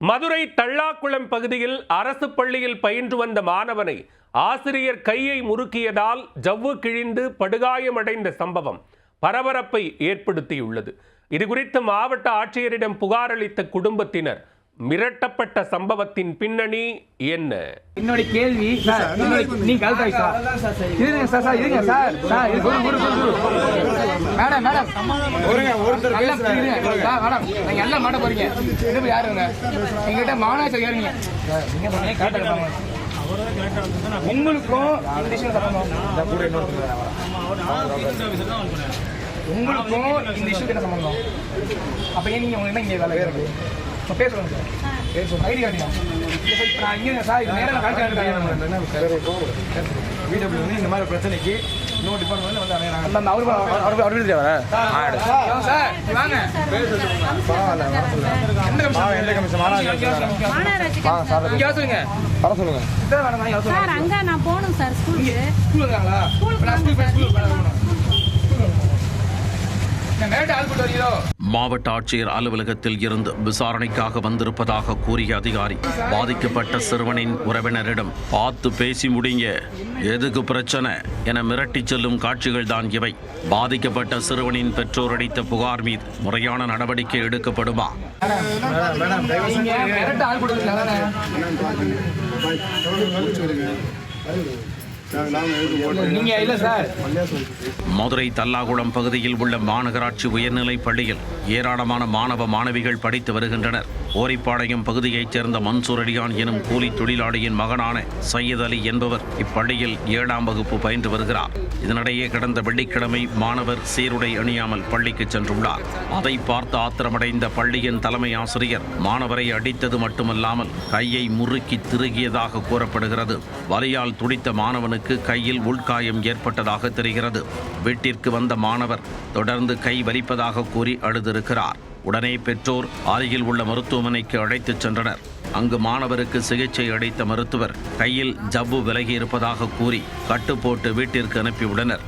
மதுரை தள்ளாக்குளம் பகுதியில் அரசு பள்ளியில் பயின்று வந்த மாணவனை ஆசிரியர் கையை முறுக்கியதால் ஜவ்வு கிழிந்து படுகாயமடைந்த சம்பவம் பரபரப்பை ஏற்படுத்தியுள்ளது. இதுகுறித்து மாவட்ட ஆட்சியரிடம் புகார் அளித்த குடும்பத்தினர் மிரட்டப்பட்ட சம்பவத்தின் பின்னணி என்ன? என்னோட கேள்வி சார், நீங்க கல்தாய் சார், இருங்க சார், சார் இருங்க சார், சார் மேடம் மேடம் ஒருத்தர் பேசுறாங்க சார், மேடம் நீங்க எல்லாம் மாட்ட போறீங்க, என்ன யாருங்க எங்கிட்ட மாநாசர் யாருங்க நீங்க பண்ணே காட்ட உங்களுக்கும் இந்த விஷயம் சம்பந்தம் உங்களுக்கும் இந்த விஷயத்துக்கு சம்பந்தம். அப்ப ஏன் நீங்க உங்க என்ன இங்க வேலை வேறு பேசுறோம் சார், பேசுவோம் ஐடி கார்டு நான் இங்கே சார் இது நேரம் வீடியோ வந்து இந்த மாதிரி பிரச்சனைக்கு இன்னொரு டிபார்ட்மெண்ட் வந்து அவர் சார் வாங்க எந்த கமிஷன் சொல்லுங்க வர சொல்லுங்க சார். அங்க நான் போகணும் சார், ஸ்கூலுங்களா? மாவட்ட ஆட்சியர் அலுவலகத்தில் இருந்து விசாரணைக்காக வந்திருப்பதாக கூறிய அதிகாரி பாதிக்கப்பட்ட சிறுவனின் உறவினரிடம் பார்த்து பேசி முடிங்க, எதுக்கு பிரச்சனை என மிரட்டிச் செல்லும் காட்சிகள் தான் இவை. பாதிக்கப்பட்ட சிறுவனின் பெற்றோர் அளித்த புகார் மீது முறையான நடவடிக்கை எடுக்கப்படுமா? மதுரை தல்லாகுளம் பகுதியில் உள்ள மாநகராட்சி உயர்நிலைப் பள்ளியில் ஏராளமான மாணவ மாணவிகள் படித்து வருகின்றனர். ஓரிப்பாளையம் பகுதியைச் சேர்ந்த மன்சூர் அலியான் எனும் கூலி தொழிலாளியின் மகனான சையத் அலி என்பவர் இப்பள்ளியில் 7ஆம் வகுப்பு பயின்று வருகிறார். இதனிடையே கடந்த வெள்ளிக்கிழமை மாணவர் சீருடை அணியாமல் பள்ளிக்கு சென்றுள்ளார். அதை பார்த்து ஆத்திரமடைந்த பள்ளியின் தலைமை ஆசிரியர் மாணவரை அடித்தது மட்டுமல்லாமல் கையை முறுக்கி திருகியதாக கூறப்படுகிறது. வலியால் துடித்த மாணவனுக்கு கையில் உள்காயம் ஏற்பட்டதாக தெரிகிறது. வீட்டிற்கு வந்த மாணவர் தொடர்ந்து கை வலிப்பதாக கூறி அழுதிருக்கிறார். உடனே பெற்றோர் அருகில் உள்ள மருத்துவமனைக்கு அழைத்துச் சென்றனர். அங்கு மாணவருக்கு சிகிச்சை அளித்த மருத்துவர் கையில் ஜவ்வு விலகியிருப்பதாக கூறி கட்டு போட்டு வீட்டிற்கு அனுப்பியுள்ளனர்.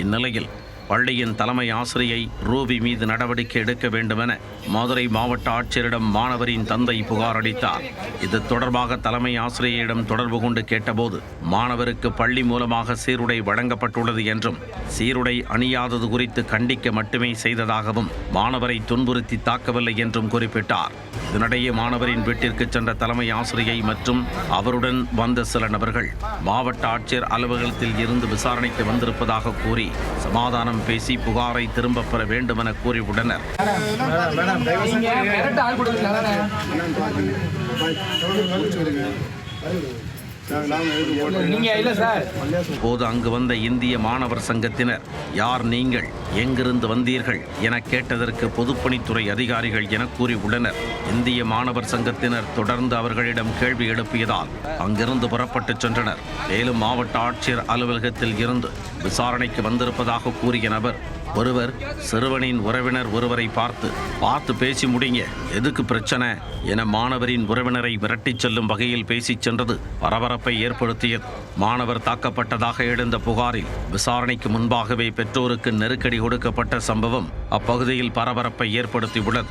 இந்நிலையில் பள்ளியின் தலைமை ஆசிரியை ரூபி மீது நடவடிக்கை எடுக்க வேண்டுமென மதுரை மாவட்ட ஆட்சியரிடம் மாணவரின் தந்தை புகார் அளித்தார். இது தொடர்பாக தலைமை ஆசிரியரிடம் தொடர்பு கொண்டு கேட்டபோது மாணவருக்கு பள்ளி மூலமாக சீருடை வழங்கப்பட்டுள்ளது என்றும் சீருடை அணியாதது குறித்து கண்டிக்க மட்டுமே செய்ததாகவும் மாணவரை துன்புறுத்தி தாக்கவில்லை என்றும் குறிப்பிட்டார். இதனிடையே மாணவரின் வீட்டிற்கு சென்ற தலைமை ஆசிரியை மற்றும் அவருடன் வந்த சில நபர்கள் மாவட்ட ஆட்சியர் அலுவலகத்தில் இருந்து விசாரணைக்கு வந்திருப்பதாக கூறி சமாதானம் பேசி புகாரை திரும்பப் பெற வேண்டும் என கூறியுள்ளனர். போது அங்கு வந்த இந்திய மாணவர் சங்கத்தினர் யார் நீங்கள், எங்கிருந்து வந்தீர்கள் என கேட்டதற்கு பொதுப்பணித்துறை அதிகாரிகள் என கூறியுள்ளனர். இந்திய மாணவர் சங்கத்தினர் தொடர்ந்து அவர்களிடம் கேள்வி எழுப்பியதால் அங்கிருந்து புறப்பட்டு சென்றனர். மேலும் மாவட்ட ஆட்சியர் அலுவலகத்தில் இருந்து விசாரணைக்கு வந்திருப்பதாக கூறிய நபர் ஒருவர் சிறுவனின் உறவினர் ஒருவரை பார்த்து பேசி முடிங்க, எதுக்கு பிரச்சனை என மாணவரின் உறவினரை மிரட்டிச் செல்லும் வகையில் பேசிச் சென்றது பரபரப்பை ஏற்படுத்தியது. மாணவர் தாக்கப்பட்டதாக எழுந்த புகாரில் விசாரணைக்கு முன்பாகவே பெற்றோருக்கு நெருக்கடி கொடுக்கப்பட்ட சம்பவம் அப்பகுதியில் பரபரப்பை ஏற்படுத்தியுள்ளது.